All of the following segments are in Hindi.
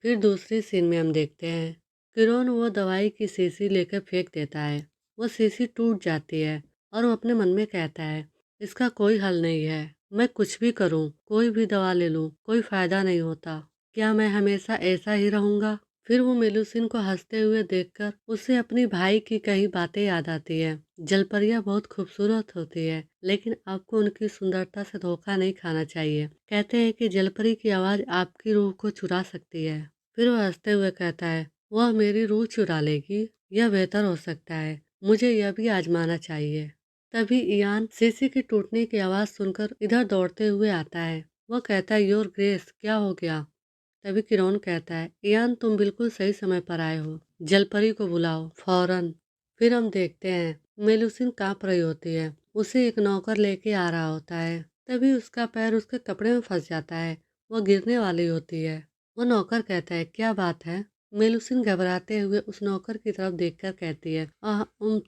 फिर दूसरी सीन में हम देखते हैं किरण वो दवाई की शीशी लेकर फेंक देता है। वो शीशी टूट जाती है और वो अपने मन में कहता है इसका कोई हल नहीं है। मैं कुछ भी करूं, कोई भी दवा ले लूं, कोई फायदा नहीं होता। क्या मैं हमेशा ऐसा ही रहूंगा? फिर वो मेलुसिन को हंसते हुए देखकर उसे अपनी भाई की कही बातें याद आती है। जलपरियां बहुत खूबसूरत होती है, लेकिन आपको उनकी सुंदरता से धोखा नहीं खाना चाहिए। कहते हैं कि जलपरी की आवाज आपकी रूह को चुरा सकती है। फिर वह हंसते हुए कहता है वह मेरी रूह चुरा लेगी, यह बेहतर हो सकता है। मुझे यह भी आजमाना चाहिए। तभी इयान शीशी के टूटने की आवाज सुनकर इधर दौड़ते हुए आता है। वह कहता है योर ग्रेस, क्या हो गया? तभी किरण कहता है इयान तुम बिल्कुल सही समय पर आए हो। जलपरी को बुलाओ फौरन। फिर हम देखते हैं मेलुसिन कांप रही होती है। उसे एक नौकर लेके आ रहा होता है। तभी उसका पैर उसके कपड़े में फंस जाता है। वह गिरने वाली होती है। वो नौकर कहता है क्या बात है? मेलुसिन घबराते हुए उस नौकर की तरफ देखकर कहती है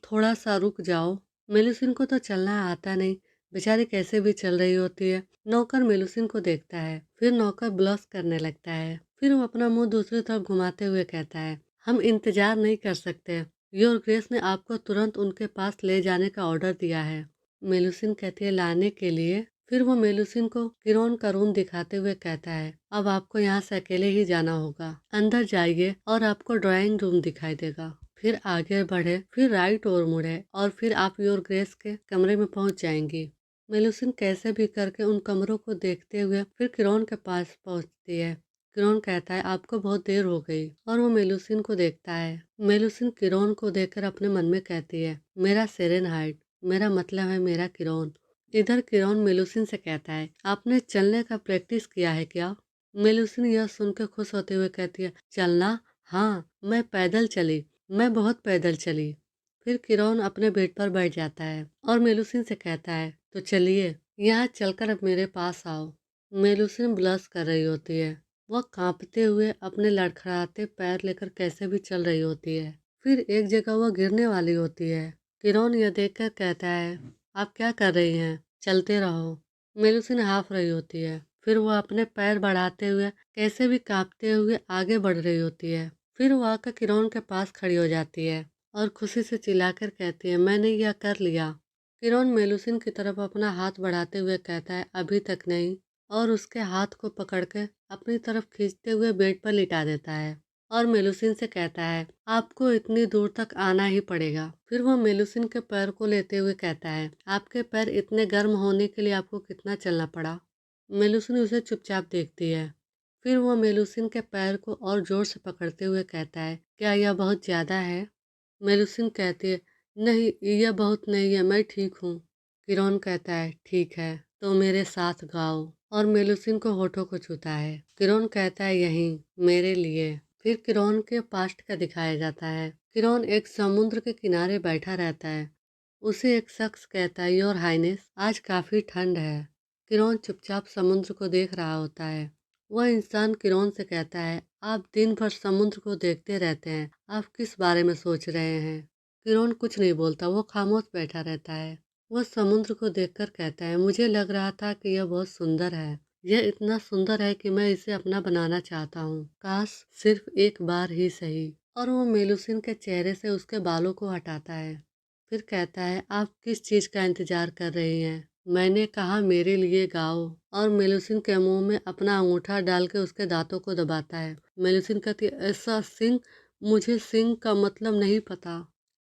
थोड़ा सा रुक जाओ। मेलुसिन को तो चलना आता नहीं, बेचारी कैसे भी चल रही होती है। नौकर मेलुसिन को देखता है, फिर नौकर ब्लश करने लगता है। फिर वो अपना मुंह दूसरी तरफ घुमाते हुए कहता है हम इंतजार नहीं कर सकते। योर ग्रेस ने आपको तुरंत उनके पास ले जाने का ऑर्डर दिया है। मेलुसिन कहती है लाने के लिए? फिर वो मेलुसिन को किरण का रूम दिखाते हुए कहता है अब आपको यहाँ से अकेले ही जाना होगा। अंदर जाइए और आपको ड्राइंग रूम दिखाई देगा। फिर आगे बढ़े, फिर राइट ओर मुड़े और फिर आप योर ग्रेस के कमरे में पहुंच जाएंगी। मेलुसिन कैसे भी करके उन कमरों को देखते हुए फिर किरण के पास पहुंचती है। किरण कहता है आपको बहुत देर हो गई और वो मेलुसिन को देखता है। मेलुसिन किरण को देखकर अपने मन में कहती है मेरा सेरेनहाइट, मेरा मतलब है मेरा किरण। इधर किरण मेलुसिन से कहता है आपने चलने का प्रैक्टिस किया है क्या? मेलुसिन यह सुनकर खुश होते हुए कहती है चलना? हाँ, मैं पैदल चली, मैं बहुत पैदल चली। फिर किरण अपने बेड पर बैठ जाता है और मेलुसिन से कहता है तो चलिए यहाँ चलकर अब मेरे पास आओ। मेलुसिन ब्लश कर रही होती है। वह कांपते हुए अपने लड़खड़ाते पैर लेकर कैसे भी चल रही होती है। फिर एक जगह वह गिरने वाली होती है। किरण यह देखकर कहता है आप क्या कर रही हैं? चलते रहो। मेलुसिन हाफ रही होती है। फिर वह अपने पैर बढ़ाते हुए कैसे भी कांपते हुए आगे बढ़ रही होती है। फिर वह आकर किरण के पास खड़ी हो जाती है और खुशी से चिल्लाकर कहती है मैंने यह कर लिया। किरण मेलुसिन की तरफ अपना हाथ बढ़ाते हुए कहता है अभी तक नहीं, और उसके हाथ को पकड़कर अपनी तरफ खींचते हुए बेड पर लिटा देता है और मेलुसिन से कहता है आपको इतनी दूर तक आना ही पड़ेगा। फिर वह मेलुसिन के पैर को लेते हुए कहता है आपके पैर इतने गर्म होने के लिए आपको कितना चलना पड़ा? मेलुसिन उसे चुपचाप देखती है। फिर वह मेलुसिन के पैर को और जोर से पकड़ते हुए कहता है क्या यह बहुत ज्यादा है? मेलुसिन कहती है नहीं, यह बहुत नहीं है, मैं ठीक हूँ। किरण कहता है ठीक है तो मेरे साथ गाओ, और मेलुसिन को होठों को छूता है। किरण कहता है यहीं मेरे लिए। फिर किरण के पास्ट का दिखाया जाता है। किरण एक समुद्र के किनारे बैठा रहता है। उसे एक शख्स कहता है योर हाइनेस आज काफी ठंड है। किरण चुपचाप समुद्र को देख रहा होता है। वह इंसान किरण से कहता है आप दिन भर समुद्र को देखते रहते हैं, आप किस बारे में सोच रहे हैं? किरण कुछ नहीं बोलता, वो खामोश बैठा रहता है। वह समुद्र को देखकर कहता है मुझे लग रहा था कि यह बहुत सुंदर है। यह इतना सुंदर है कि मैं इसे अपना बनाना चाहता हूँ, काश सिर्फ एक बार ही सही। और वो मेलुसिन के चेहरे से उसके बालों को हटाता है। फिर कहता है आप किस चीज का इंतजार कर रही हैं? मैंने कहा मेरे लिए गाओ। और मेलुसिन के मुंह में अपना अंगूठा डाल के उसके दांतों को दबाता है। मेलुसिन कहती है ऐसा सिंह, मुझे सिंह का मतलब नहीं पता।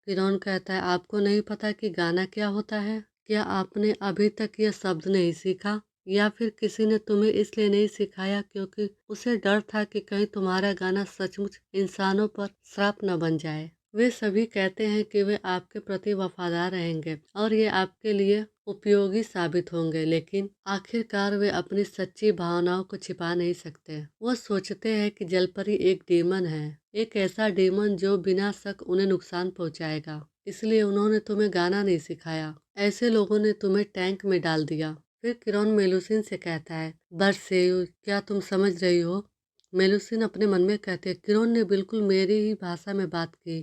किरण कहता है आपको नहीं पता कि गाना क्या होता है? क्या आपने अभी तक यह शब्द नहीं सीखा, या फिर किसी ने तुम्हें इसलिए नहीं सिखाया क्योंकि उसे डर था कि कहीं तुम्हारा गाना सचमुच इंसानों पर श्राप न बन जाए? वे सभी कहते हैं कि वे आपके प्रति वफादार रहेंगे और ये आपके लिए उपयोगी साबित होंगे, लेकिन आखिरकार वे अपनी सच्ची भावनाओं को छिपा नहीं सकते। वो सोचते हैं कि जलपरी एक डीमन है, एक ऐसा डीमन जो बिना शक उन्हें नुकसान पहुंचाएगा। इसलिए उन्होंने तुम्हें गाना नहीं सिखाया, ऐसे लोगों ने तुम्हें टैंक में डाल दिया। फिर किरण मेलुसिन से कहता है बरसेउ, क्या तुम समझ रही हो? मेलुसिन अपने मन में कहते हैं किरण ने बिल्कुल मेरी ही भाषा में बात की।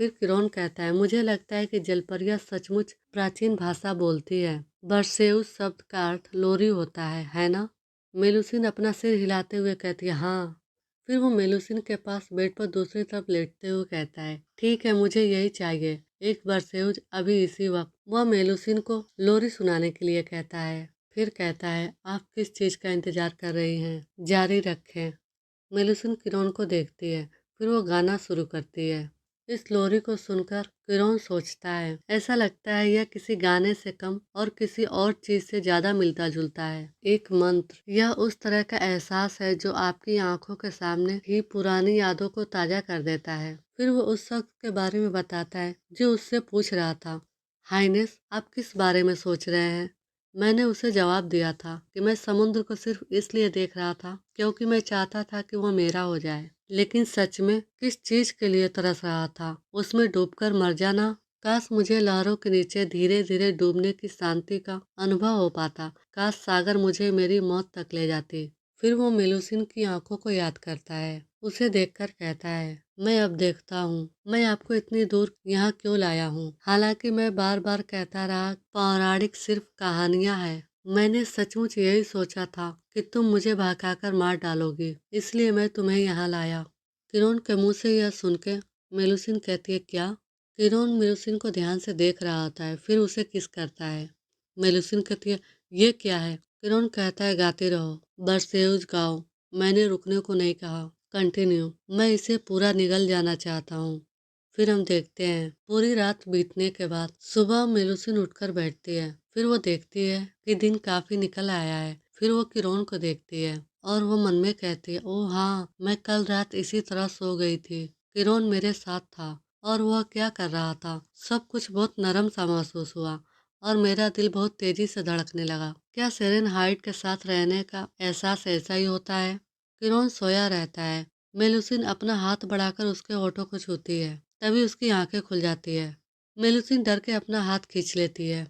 फिर किरण कहता है मुझे लगता है कि जलपरियां सचमुच प्राचीन भाषा बोलती है। बरसेउस शब्द का अर्थ लोरी होता है ना? मेलुसिन अपना सिर हिलाते हुए कहती है हाँ। फिर वो मेलुसिन के पास बेड पर दूसरी तरफ लेटते हुए कहता है, ठीक है, मुझे यही चाहिए। एक बरसेउज अभी इसी वक्त वह मेलुसिन को लोरी सुनाने के लिए कहता है। फिर कहता है, आप किस चीज का इंतजार कर रही हैं? जारी रखें। मेलुसिन किरण को देखती है, फिर वो गाना शुरू करती है। इस लोरी को सुनकर किरण सोचता है, ऐसा लगता है यह किसी गाने से कम और किसी और चीज से ज्यादा मिलता जुलता है। एक मंत्र। यह उस तरह का एहसास है जो आपकी आंखों के सामने ही पुरानी यादों को ताजा कर देता है। फिर वो उस शख्स के बारे में बताता है जो उससे पूछ रहा था, हाइनेस, आप किस बारे में सोच रहे हैं? मैंने उसे जवाब दिया था कि मैं समुद्र को सिर्फ इसलिए देख रहा था क्योंकि मैं चाहता था कि वह मेरा हो जाए। लेकिन सच में किस चीज के लिए तरस रहा था? उसमें डूबकर मर जाना? काश मुझे लहरों के नीचे धीरे धीरे डूबने की शांति का अनुभव हो पाता। काश सागर मुझे मेरी मौत तक ले जाती। फिर वो मेलुसिन की आंखों को याद करता है। उसे देखकर कहता है, मैं अब देखता हूँ मैं आपको इतनी दूर यहाँ क्यों लाया हूँ। हालांकि मैं बार बार कहता रहा, पौराणिक सिर्फ कहानियाँ हैं। मैंने सचमुच यही सोचा था कि तुम मुझे भगाकर मार डालोगी, इसलिए मैं तुम्हें यहाँ लाया। किरण के मुंह से यह सुन के मेलुसिन कहती है, क्या? किरण मेलुसिन को ध्यान से देख रहा होता है, फिर उसे किस करता है। मेलुसिन कहती है, ये क्या है? किरण कहता है, गाते रहो, बरसेउज गाओ, मैंने रुकने को नहीं कहा, कंटिन्यू, मैं इसे पूरा निगल जाना चाहता हूँ। फिर हम देखते हैं पूरी रात बीतने के बाद सुबह मेलुसिन उठकर बैठती है। फिर वो देखती है कि दिन काफी निकल आया है। फिर वो किरण को देखती है और वो मन में कहती है, ओह हाँ, मैं कल रात इसी तरह सो गई थी। किरण मेरे साथ था और वह क्या कर रहा था। सब कुछ बहुत नरम सा महसूस हुआ और मेरा दिल बहुत तेजी से धड़कने लगा। क्या सेरेन हाइट के साथ रहने का एहसास ऐसा ही होता है? किरण सोया रहता है। मेलुसिन अपना हाथ बढ़ाकर उसके होठों को छूती है। तभी उसकी आंखें खुल जाती है। मेलुसिन डर के अपना हाथ खींच लेती है।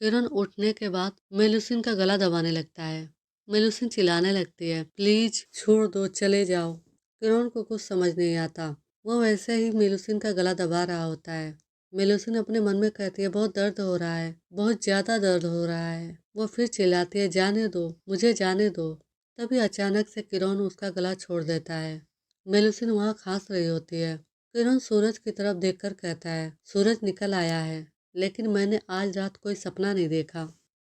किरण उठने के बाद मेलुसिन का गला दबाने लगता है। मेलुसिन चिल्लाने लगती है, प्लीज छोड़ दो, चले जाओ। किरण को कुछ समझ नहीं आता। वो वैसे ही मेलुसिन का गला दबा रहा होता है। मेलुसिन अपने मन में कहती है, बहुत दर्द हो रहा है, बहुत ज्यादा दर्द हो रहा है। वो फिर चिल्लाती है, जाने दो, मुझे जाने दो। तभी अचानक से किरण उसका गला छोड़ देता है। मेलुसिन वहाँ खांस रही होती है। किरण सूरज की तरफ देखकर कहता है, सूरज निकल आया है, लेकिन मैंने आज रात कोई सपना नहीं देखा।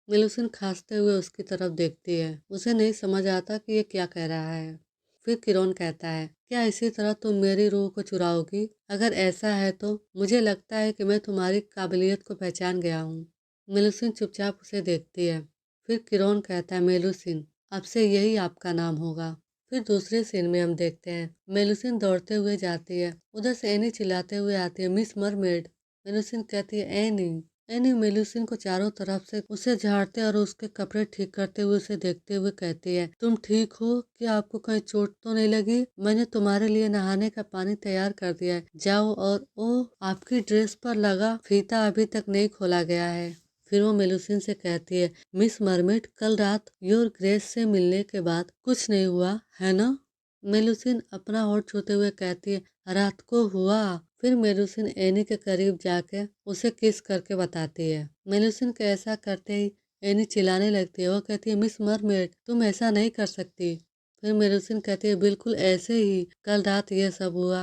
मेलुसिन खांसते हुए उसकी तरफ देखती है। उसे नहीं समझ आता कि ये क्या कह रहा है। फिर किरण कहता है, क्या इसी तरह तुम मेरी रूह को चुराओगी? अगर ऐसा है तो मुझे लगता है कि मैं तुम्हारी काबिलियत को पहचान गया हूँ। मेलुसिन चुपचाप उसे देखती है। फिर किरण कहता है, मेलुसिन, अब से यही आपका नाम होगा। फिर दूसरे सीन में हम देखते हैं मेलुसिन दौड़ते हुए जाती है। उधर से एनी चिल्लाते हुए आती है, मिस मरमेड। मेलुसिन कहती है, एनी। एनी मेलुसिन को चारों तरफ से उसे झाड़ते और उसके कपड़े ठीक करते हुए उसे देखते हुए कहती है, तुम ठीक हो? क्या आपको कहीं चोट तो नहीं लगी? मैंने तुम्हारे लिए नहाने का पानी तैयार कर दिया है, जाओ। और ओह, आपकी ड्रेस पर लगा फीता अभी तक नहीं खोला गया है। फिर वो मेलुसिन से कहती है, मिस मरमेड, कल रात योर ग्रेस से मिलने के बाद कुछ नहीं हुआ है ना? मेलुसिन अपना होठ छूते हुए कहती है, रात को हुआ। फिर मेलुसिन एनी के करीब जाके उसे किस करके बताती है। मेलुसिन के ऐसा करते ही एनी चिल्लाने लगती है। वो कहती है, मिस मरमेड, तुम ऐसा नहीं कर सकती। फिर मेलुसिन कहती है, बिल्कुल ऐसे ही कल रात यह सब हुआ।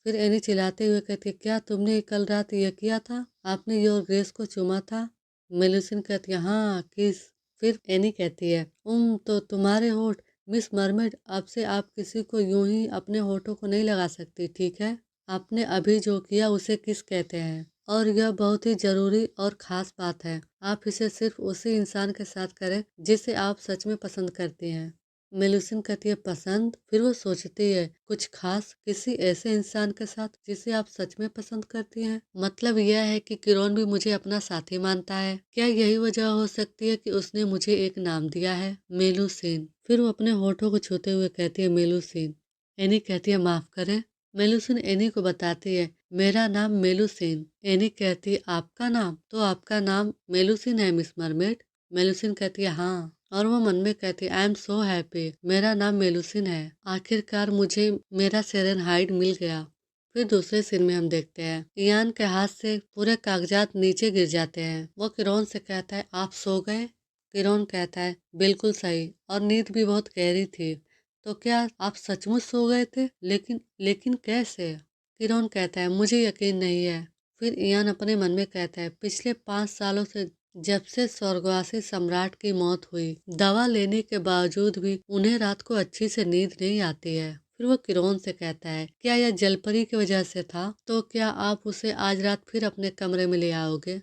फिर एनी चिल्लाते हुए कहती है, क्या तुमने कल रात यह किया था? आपने योर ग्रेस को चूमा था? मेलुसिन कहती है, हाँ, किस। फिर एनी कहती है, तो तुम्हारे होठ। मिस मरमेड, अब से आप किसी को यूं ही अपने होठों को नहीं लगा सकती, ठीक है? आपने अभी जो किया उसे किस कहते हैं, और यह बहुत ही जरूरी और खास बात है। आप इसे सिर्फ उसी इंसान के साथ करें जिसे आप सच में पसंद करती हैं। मेलुसिन कहती है, पसंद? फिर वो सोचती है, कुछ खास, किसी ऐसे इंसान के साथ जिसे आप सच में पसंद करती हैं। मतलब यह है कि किरण भी मुझे अपना साथी मानता है। क्या यही वजह हो सकती है कि उसने मुझे एक नाम दिया है, मेलुसिन? फिर वो अपने होठों को छूते हुए कहती है, मेलुसिन। एनी कहती है, माफ करें। मेलुसिन एनी को बताती है, मेरा नाम मेलुसिन। एनी कहती है, आपका नाम? तो आपका नाम मेलुसिन है, मिस मरमेड? मेलुसिन कहती है, हाँ। और वो मन में कहती है, आई एम सो हैप्पी, मेरा नाम मेलुसिन है। आखिरकार मुझे मेरा सेरेनहाइड मिल गया। फिर दूसरे सीन में हम देखते हैं इयान के हाथ से पूरे कागजात नीचे गिर जाते हैं। वो किरण से कहता है, आप सो गए? किरण कहता है, बिल्कुल सही, और नींद भी बहुत गहरी थी। तो क्या आप सचमुच सो गए थे? लेकिन लेकिन कैसे? किरण कहता है, मुझे यकीन नहीं है। फिर इयान अपने मन में कहता है, पिछले 5 सालों से जब से स्वर्गवासी सम्राट की मौत हुई, दवा लेने के बावजूद भी उन्हें रात को अच्छी से नींद नहीं आती है। फिर वो किरण से कहता है, क्या यह जलपरी की वजह से था? तो क्या आप उसे आज रात फिर अपने कमरे में ले आओगे?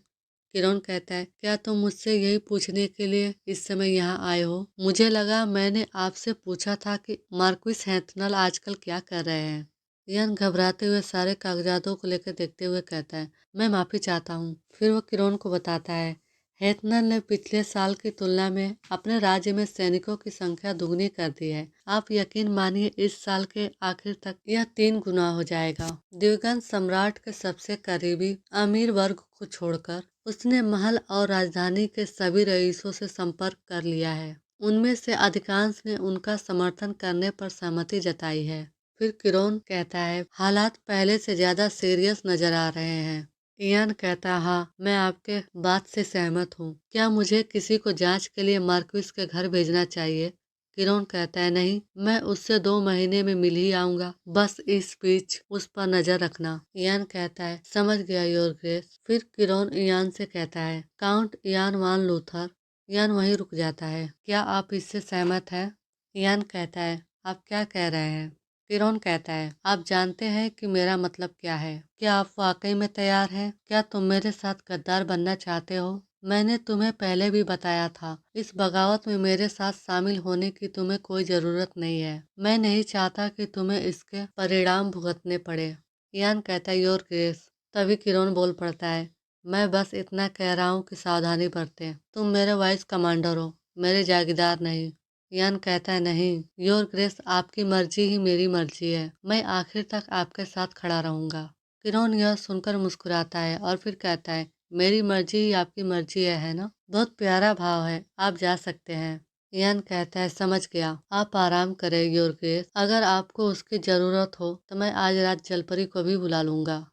किरण कहता है, क्या तुम मुझसे यही पूछने के लिए इस समय यहाँ आए हो? मुझे लगा मैंने आपसे पूछा था कि मार्क्विस हैथनल आजकल क्या कर रहे हैं। इयान घबराते हुए सारे कागजातों को लेकर देखते हुए कहता है, मैं माफी चाहता हूँ। फिर वो किरण को बताता है, हैथनल ने पिछले साल की तुलना में अपने राज्य में सैनिकों की संख्या दुगनी कर दी है। आप यकीन मानिए इस साल के आखिर तक यह 3 गुना हो जाएगा। दिवगंत सम्राट के सबसे करीबी अमीर वर्ग को छोड़कर उसने महल और राजधानी के सभी रईसों से संपर्क कर लिया है। उनमें से अधिकांश ने उनका समर्थन करने पर सहमति जताई है। फिर किरण कहता है, हालात पहले से ज्यादा सीरियस नजर आ रहे हैं। इयान कहता है, हाँ मैं आपके बात से सहमत हूँ। क्या मुझे किसी को जांच के लिए मार्क्विस के घर भेजना चाहिए? किरण कहता है, नहीं, मैं उससे 2 महीने में मिल ही आऊंगा। बस इस बीच उस पर नजर रखना। इयान कहता है, समझ गया योर ग्रेस। फिर किरण इयान से कहता है, काउंट इयान वान लूथर। इयान वहीं रुक जाता है। क्या आप इससे सहमत हैं? इयान कहता है, आप क्या कह रहे हैं? किरण कहता है, आप जानते हैं कि मेरा मतलब क्या है। क्या आप वाकई में तैयार हैं? क्या तुम मेरे साथ गद्दार बनना चाहते हो? मैंने तुम्हें पहले भी बताया था, इस बगावत में मेरे साथ शामिल होने की तुम्हें कोई जरूरत नहीं है। मैं नहीं चाहता कि तुम्हें इसके परिणाम भुगतने पड़े। इयान कहता है, योर ग्रेस। तभी किरण बोल पड़ता है, मैं बस इतना कह रहा हूँ कि सावधानी बरतें। तुम मेरे वाइस कमांडर हो, मेरे जागीरदार नहीं। इयान कहता है, नहीं योर ग्रेस, आपकी मर्जी ही मेरी मर्जी है। मैं आखिर तक आपके साथ खड़ा रहूंगा। किरण यह सुनकर मुस्कुराता है और फिर कहता है, मेरी मर्जी ही आपकी मर्जी है ना? बहुत प्यारा भाव है। आप जा सकते हैं। इयान कहता है, समझ गया। आप आराम करें योर ग्रेस। अगर आपको उसकी जरूरत हो तो मैं आज रात जलपरी को भी बुला लूंगा।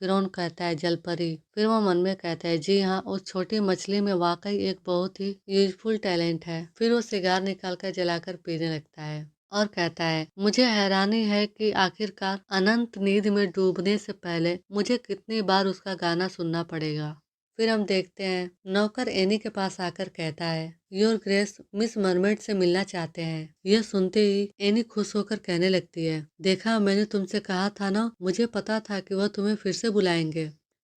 किरण कहता है, जलपरी? फिर वो मन में कहता है, जी हाँ, उस छोटी मछली में वाकई एक बहुत ही यूजफुल टैलेंट है। फिर वो सिगार निकालकर जलाकर पीने लगता है और कहता है, मुझे हैरानी है कि आखिरकार अनंत नींद में डूबने से पहले मुझे कितनी बार उसका गाना सुनना पड़ेगा। फिर हम देखते हैं, नौकर एनी के पास आकर कहता है, योर ग्रेस, मिस मरमेड से मिलना चाहते हैं। यह सुनते ही एनी खुश होकर कहने लगती है, देखा, मैंने तुमसे कहा था ना, मुझे पता था कि वह तुम्हें फिर से बुलाएंगे।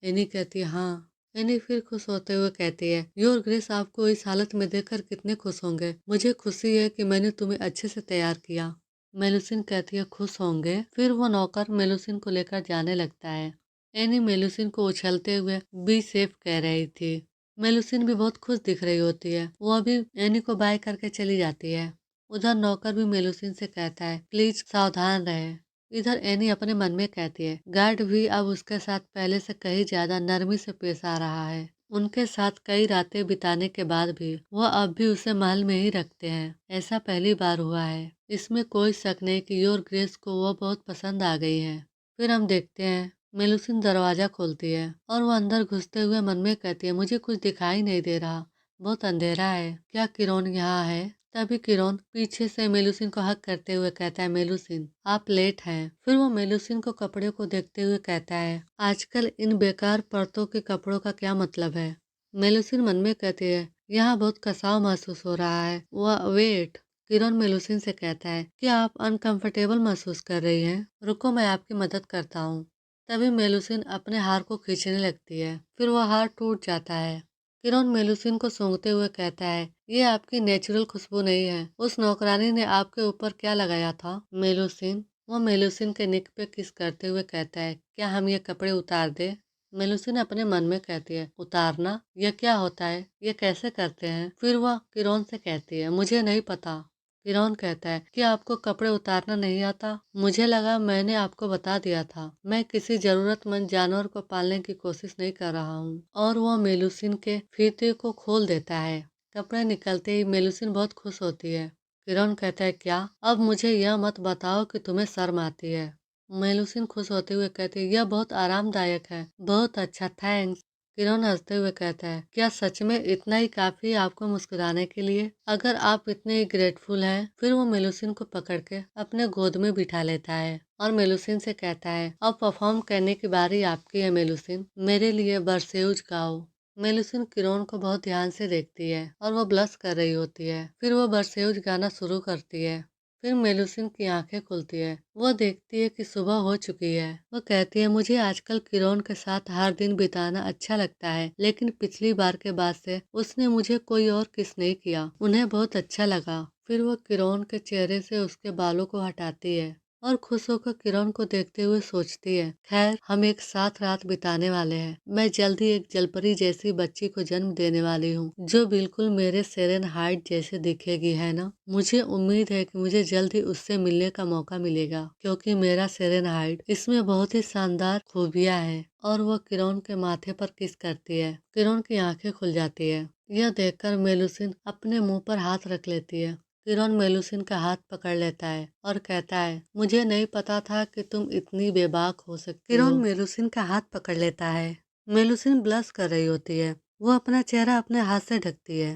एनी कहती है, हाँ। एनी फिर खुश होते हुए कहती है, योर ग्रेस, आपको इस हालत में देखकर कितने खुश होंगे। मुझे खुशी है कि मैंने तुम्हें अच्छे से तैयार किया। मेलुसिन कहती है, खुश होंगे? फिर वो नौकर मेलुसिन को लेकर जाने लगता है। एनी मेलुसिन को उछलते हुए बी सेफ कह रही थी। मेलुसिन भी बहुत खुश दिख रही होती है। वो अभी एनी को बाय करके चली जाती है। उधर नौकर भी मेलुसिन से कहता है, प्लीज सावधान रहे। इधर एनी अपने मन में कहती है, गार्ड भी अब उसके साथ पहले से कहीं ज्यादा नरमी से पेश आ रहा है। उनके साथ कई रातें बिताने के बाद भी वह अब भी उसे महल में ही रखते हैं। ऐसा पहली बार हुआ है। इसमें कोई शक नहीं कि योर ग्रेस को वह बहुत पसंद आ गई है। फिर हम देखते हैं, मेलुसिन दरवाजा खोलती है और वो अंदर घुसते हुए मन में कहती है, मुझे कुछ दिखाई नहीं दे रहा, बहुत अंधेरा है। क्या किरण यहाँ है? तभी किरण पीछे से मेलुसिन को हक करते हुए कहता है, मेलुसिन आप लेट हैं। फिर वो मेलुसिन को कपड़े को देखते हुए कहता है, आजकल इन बेकार परतों के कपड़ों का क्या मतलब है? मेलुसिन मन में कहती है, यहाँ बहुत कसाव महसूस हो रहा है। वह वेट। किरण मेलुसिन से कहता है, क्या आप अनकंफर्टेबल महसूस कर रही हैं? रुको, मैं आपकी मदद करता हूँ। तभी मेलुसिन अपने हार को खींचने लगती है। फिर वह हार टूट जाता है। किरण मेलुसिन को सूंघते हुए कहता है, ये आपकी नेचुरल खुशबू नहीं है। उस नौकरानी ने आपके ऊपर क्या लगाया था? मेलुसिन। वो मेलुसिन के निक पे किस करते हुए कहता है, क्या हम ये कपड़े उतार दे? मेलुसिन अपने मन में कहती है, उतारना? यह क्या होता है? ये कैसे करते हैं? फिर वह किरण से कहती है, मुझे नहीं पता। किरण कहता है, कि आपको कपड़े उतारना नहीं आता? मुझे लगा मैंने आपको बता दिया था। मैं किसी जरूरतमंद जानवर को पालने की कोशिश नहीं कर रहा हूँ। और वो मेलुसिन के फीते को खोल देता है। कपड़े निकलते ही मेलुसिन बहुत खुश होती है। किरण कहता है, क्या? अब मुझे यह मत बताओ कि तुम्हें शर्म आती है। मेलुसिन खुश होते हुए कहती है, यह बहुत आरामदायक है। बहुत अच्छा, थैंक्स। किरण हंसते हुए कहता है, क्या सच में इतना ही काफी है आपको मुस्कुराने के लिए? अगर आप इतने ग्रेटफुल हैं, फिर वो मेलुसिन को पकड़ के अपने गोद में बिठा लेता है और मेलुसिन से कहता है, अब परफॉर्म करने की बारी आपकी है मेलुसिन, मेरे लिए बरसेउज गाओ। मेलुसिन किरण को बहुत ध्यान से देखती है और वो ब्लश कर रही होती है। फिर वो बरसेउज गाना शुरू करती है। फिर मेलुसिन की आंखें खुलती है। वो देखती है कि सुबह हो चुकी है। वो कहती है, मुझे आजकल किरण के साथ हर दिन बिताना अच्छा लगता है, लेकिन पिछली बार के बाद से उसने मुझे कोई और किस नहीं किया। उन्हें बहुत अच्छा लगा। फिर वो किरण के चेहरे से उसके बालों को हटाती है और खुश होकर किरण को देखते हुए सोचती है, खैर हम एक साथ रात बिताने वाले हैं। मैं जल्द ही एक जलपरी जैसी बच्ची को जन्म देने वाली हूँ, जो बिल्कुल मेरे सेरेन हाइट जैसे दिखेगी, है ना? मुझे उम्मीद है कि मुझे जल्द ही उससे मिलने का मौका मिलेगा, क्योंकि मेरा सेरेन हाइट इसमें बहुत ही शानदार खूबियाँ हैं। और वह किरण के माथे पर किस करती है। किरण की आंखें खुल जाती है। यह देखकर मेलुसिन अपने मुंह पर हाथ रख लेती है। किरण मेलुसिन का हाथ पकड़ लेता है और कहता है, मुझे नहीं पता था कि तुम इतनी बेबाक हो सकती हो। किरण मेलुसिन का हाथ पकड़ लेता है। मेलुसिन ब्लश कर रही होती है। वो अपना चेहरा अपने हाथ से ढकती है।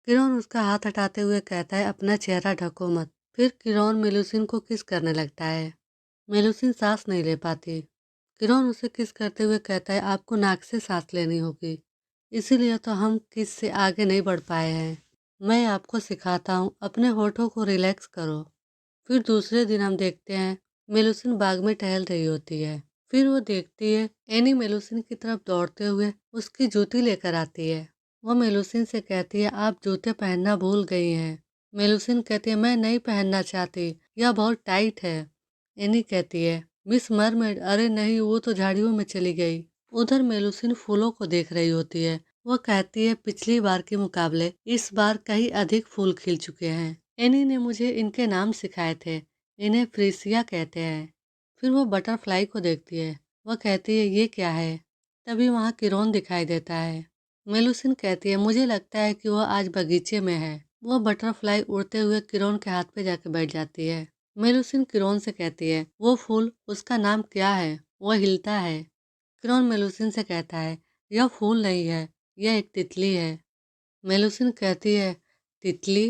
किरण उसका हाथ हटाते हुए कहता है, अपना चेहरा ढको मत। फिर किरण मेलुसिन को किस करने लगता है। मेलुसिन सांस नहीं ले पाती। किरण उसे किस करते हुए कहता है, आपको नाक से सांस लेनी होगी, इसीलिए तो हम किस से आगे नहीं बढ़ पाए हैं। मैं आपको सिखाता हूँ, अपने होठों को रिलैक्स करो। फिर दूसरे दिन हम देखते हैं मेलुसिन बाग में टहल रही होती है। फिर वो देखती है एनी मेलुसिन की तरफ दौड़ते हुए उसकी जूती लेकर आती है। वो मेलुसिन से कहती है, आप जूते पहनना भूल गई हैं। मेलुसिन कहती है, मैं नहीं पहनना चाहती, यह बहुत टाइट है। एनी कहती है, मिस मरमेड, अरे नहीं, वो तो झाड़ियों में चली गई। उधर मेलुसिन फूलों को देख रही होती है। वो कहती है, पिछली बार के मुकाबले इस बार कहीं अधिक फूल खिल चुके हैं। एनी ने मुझे इनके नाम सिखाए थे, इन्हें फ्रीसिया कहते हैं। फिर वो बटरफ्लाई को देखती है। वह कहती है, ये क्या है? तभी वहाँ किरण दिखाई देता है। मेलुसिन कहती है, मुझे लगता है कि वह आज बगीचे में है। वो बटरफ्लाई उड़ते हुए किरण के हाथ पे जाके बैठ जाती है। मेलुसिन किरण से कहती है, वो फूल, उसका नाम क्या है? वह हिलता है। किरण मेलुसिन से कहता है, यह फूल नहीं है, यह एक तितली है। मेलुसिन कहती है, तितली?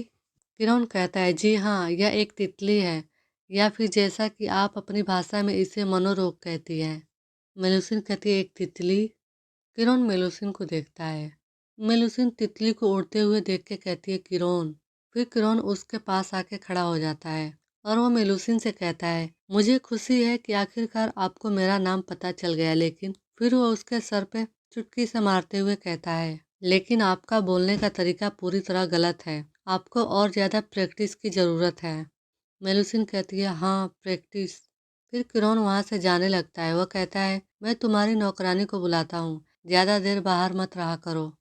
किरण कहता है, जी हाँ, यह एक तितली है, या फिर जैसा कि आप अपनी भाषा में इसे मनोरोग कहती हैं। मेलुसिन कहती है, एक तितली? किरण मेलुसिन को देखता है। मेलुसिन तितली को उड़ते हुए देख के कहती है, किरण। फिर किरण उसके पास आके खड़ा हो जाता है और वो मेलुसिन से कहता है, मुझे खुशी है कि आखिरकार आपको मेरा नाम पता चल गया, लेकिन फिर वो उसके सर पे चुटकी से मारते हुए कहता है, लेकिन आपका बोलने का तरीका पूरी तरह गलत है, आपको और ज़्यादा प्रैक्टिस की ज़रूरत है। मेलुसिन कहती है, हाँ, प्रैक्टिस। फिर किरण वहाँ से जाने लगता है। वह कहता है, मैं तुम्हारी नौकरानी को बुलाता हूँ, ज़्यादा देर बाहर मत रहा करो।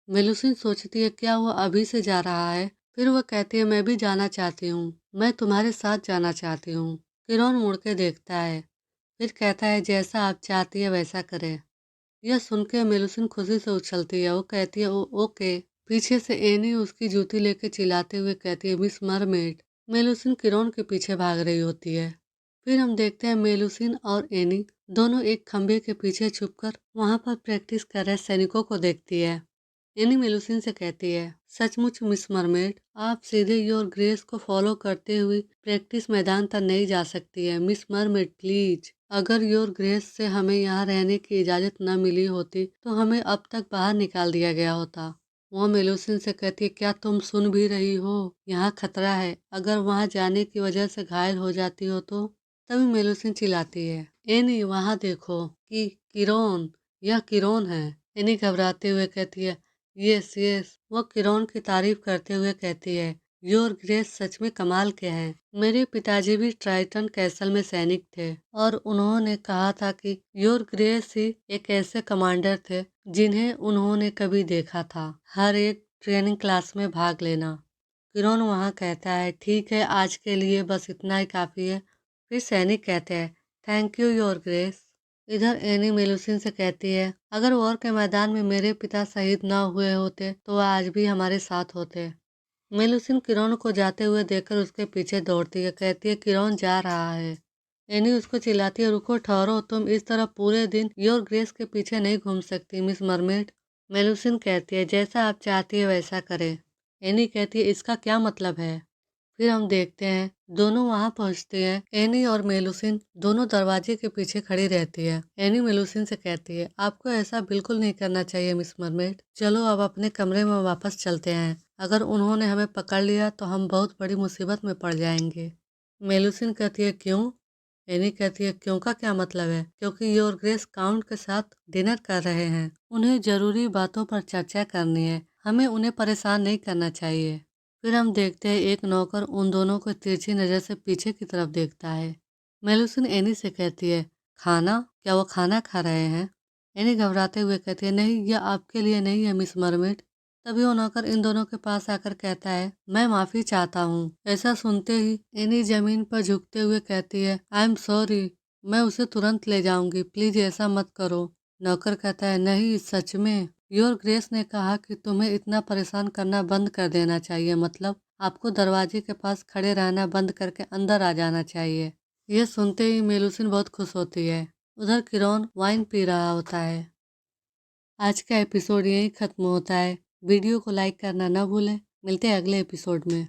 मेलुसिन सोचती है, क्या वो अभी से जा रहा है? फिर वह कहती है, मैं भी जाना चाहती हूँ, मैं तुम्हारे साथ जाना चाहती हूँ। किरण मुड़ के देखता है, फिर कहता है, जैसा आप चाहती है वैसा करें। यह सुन के मेलुसिन खुशी से उछलती है। वो कहती है, ओके। पीछे से एनी उसकी जूती लेके चिल्लाते हुए कहती है, मिस मरमेड। मेलुसिन किरण के पीछे भाग रही होती है। फिर हम देखते हैं मेलुसिन और एनी दोनों एक खंभे के पीछे छुपकर वहां पर प्रैक्टिस कर रहे सैनिकों को देखती है। एनी मेलुसिन से कहती है, सचमुच मिस मरमेड, आप सीधे योर ग्रेस को फॉलो करते हुए प्रैक्टिस मैदान तक नहीं जा सकती है। मिस मरमेड प्लीज, अगर योर ग्रेस से हमें यहाँ रहने की इजाज़त न मिली होती तो हमें अब तक बाहर निकाल दिया गया होता। वो मेलुसिन से कहती है, क्या तुम सुन भी रही हो? यहाँ खतरा है, अगर वहाँ जाने की वजह से घायल हो जाती हो तो? तभी मेलुसिन चिल्लाती है, एनी वहाँ देखो कि किरण, यह किरण है। एनी घबराते हुए कहती है, यस यस। वो किरण की तारीफ करते हुए कहती है, योर ग्रेस सच में कमाल के हैं। मेरे पिताजी भी ट्राइटन कैसल में सैनिक थे और उन्होंने कहा था कि योर ग्रेस ही एक ऐसे कमांडर थे जिन्हें उन्होंने कभी देखा था। हर एक ट्रेनिंग क्लास में भाग लेना। किरण वहाँ कहता है, ठीक है, आज के लिए बस इतना ही काफ़ी है। फिर सैनिक कहते हैं, थैंक यू योर ग्रेस। इधर एनी मेलुसिन से कहती है, अगर वॉर के मैदान में मेरे पिता शहीद न हुए होते तो वह आज भी हमारे साथ होते। मेलुसिन किरण को जाते हुए देखकर उसके पीछे दौड़ती है। कहती है, किरण जा रहा है। एनी उसको चिल्लाती है, रुको, ठहरो, तुम इस तरह पूरे दिन योर ग्रेस के पीछे नहीं घूम सकती मिस मरमेड। मेलुसिन कहती है, जैसा आप चाहती है वैसा करें। एनी कहती है, इसका क्या मतलब है? फिर हम देखते हैं दोनों वहां पहुंचते हैं। एनी और मेलुसिन दोनों दरवाजे के पीछे खड़ी रहती है। एनी मेलुसिन से कहती है, आपको ऐसा बिल्कुल नहीं करना चाहिए मिस मरमेड। चलो अब अपने कमरे में वापस चलते हैं। अगर उन्होंने हमें पकड़ लिया तो हम बहुत बड़ी मुसीबत में पड़ जाएंगे। मेलुसिन कहती है, क्यों? एनी कहती है, क्यों का क्या मतलब है? क्योंकि योर ग्रेस काउंट के साथ डिनर कर रहे हैं। उन्हें जरूरी बातों पर चर्चा करनी है। हमें उन्हें परेशान नहीं करना चाहिए। फिर हम देखते हैं एक नौकर उन दोनों को तिरछी नजर से पीछे की तरफ देखता है। मेलुसिन एनी से कहती है, खाना? क्या वो खाना खा रहे हैं? एनी घबराते हुए कहती है, नहीं, यह आपके लिए नहीं है मिस मरमेड। तभी वो नौकर इन दोनों के पास आकर कहता है, मैं माफी चाहता हूँ। ऐसा सुनते ही एनी जमीन पर झुकते हुए कहती है, आई एम सॉरी, मैं उसे तुरंत ले जाऊंगी, प्लीज ऐसा मत करो। नौकर कहता है, नहीं, सच में। योर ग्रेस ने कहा कि तुम्हें इतना परेशान करना बंद कर देना चाहिए, मतलब आपको दरवाजे के पास खड़े रहना बंद करके अंदर आ जाना चाहिए। यह सुनते ही मेलुसिन बहुत खुश होती है। उधर किरोन वाइन पी रहा होता है। आज का एपिसोड यहीं खत्म होता है। वीडियो को लाइक करना ना भूलें। मिलते हैं अगले एपिसोड में।